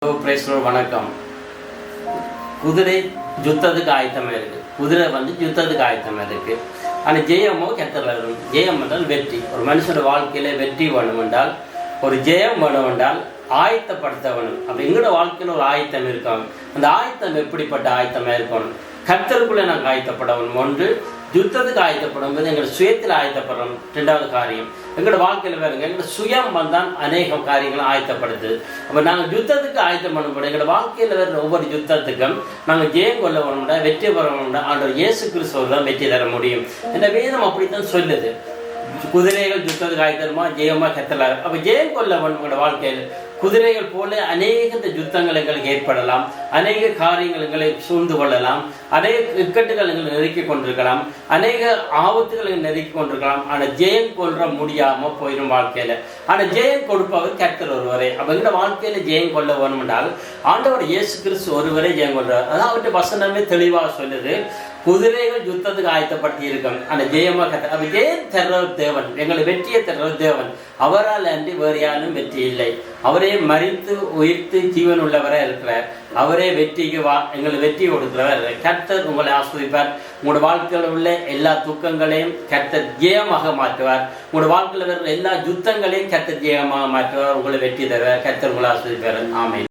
வணக்கம். குதிரை யுத்தத்துக்கு ஆயத்தமாக இருக்கு. குதிரை யுத்தத்துக்கு ஆயத்தமாக இருக்கு. ஆனால் ஜெயமோ கெத்தல வரும். ஜெயம் என்றால் வெற்றி. ஒரு மனுஷனோட வாழ்க்கையில வெற்றி வேணும் என்றால், ஒரு ஜெயம் வேணும் என்றால் ஆயத்தப்படுத்த வேணும். அப்போ எங்களோட வாழ்க்கையில் ஒரு ஆயத்தம் இருக்காங்க. அந்த ஆயத்தம் எப்படிப்பட்ட ஆயத்தமாக இருக்கணும்? கர்த்தருக்குள்ளே நாங்கள் ஆயத்தப்படணும். ஒன்று, யுத்தத்துக்கு ஆயத்தப்படும் போது எங்கள் சுயத்தில் ஆயத்தப்படணும். ரெண்டாவது காரியம், எங்களோட வாழ்க்கையில் வேறுங்க எங்களோட சுயம் வந்தால் அநேக காரியங்களும் ஆயத்தப்படுது. அப்போ நாங்கள் யுத்தத்துக்கு ஆயத்தம் பண்ணப்படும். எங்களோட வாழ்க்கையில் வேறு ஒவ்வொரு யுத்தத்துக்கும் நாங்கள் ஜெயம் கொள்ள வேணும்னா, வெற்றி பெற வேணும்னா ஆண்டவர் இயேசு கிறிஸ்துவர் தான் வெற்றி தர முடியும். இந்த வேதம் அப்படித்தான் சொல்லுது. குதிரைகள் யுத்தத்துக்கு ஆயத்தமா ஜெயமா கத்தலாரு. அப்போ ஜெயம் கொள்ள வேணுங்களோட வாழ்க்கையில் குதிரைகள் போல அநேக யுத்தங்கள் எங்களுக்கு ஏற்படலாம். அநேக காரியங்கள் எங்களை சூழ்ந்து கொள்ளலாம். அநேக இக்கட்டுகள் எங்களை நெருக்கி கொண்டிருக்கலாம். அநேக ஆபத்துகள் நெருக்கி கொண்டிருக்கலாம். ஆனால் ஜெயம் கொள்ள முடியாமல் போயிடும் வாழ்க்கையில். ஆனால் ஜெயம் கொடுப்பவர் கர்த்தர் ஒருவரே. அப்போ எங்களோட வாழ்க்கையில் ஜெயம் கொள்ள வேணும் என்றால் ஆண்டவர் இயேசு கிறிஸ்து ஒருவரே ஜெயம் கொள்றார். அதான் அவர்கிட்ட வசனமே தெளிவாக சொல்லுது. குதிரைகள் யுத்தத்துக்கு ஆயத்தப்படுத்தி இருக்கும். ஆனால் ஜெயமா கர்த்தர். அப்போ ஜெயம் தர்றவர் தேவன், எங்களை வெற்றியை தர்றவர் தேவன். அவரால் அன்றி வேறு யாரும் வெற்றி இல்லை. அவரே மரித்து உயிர்த்து ஜீவன் உள்ளவராக இருக்கிறார். அவரே வெற்றிக்கு எங்களை வெற்றி கொடுக்கிறவர். கர்த்தர் உங்களை ஆஸ்வதிப்பார். உங்களோட வாழ்க்கையில் உள்ள எல்லா துக்கங்களையும் கர்த்தர் ஜெயமாக மாற்றுவார். உங்களோட வாழ்க்கையில் வர எல்லா யுத்தங்களையும் கர்த்தர் ஜெயமாக மாற்றுவார். உங்களை வெற்றி தருவார். கர்த்தர் உங்களை ஆஸ்வதிப்பார். ஆமென்.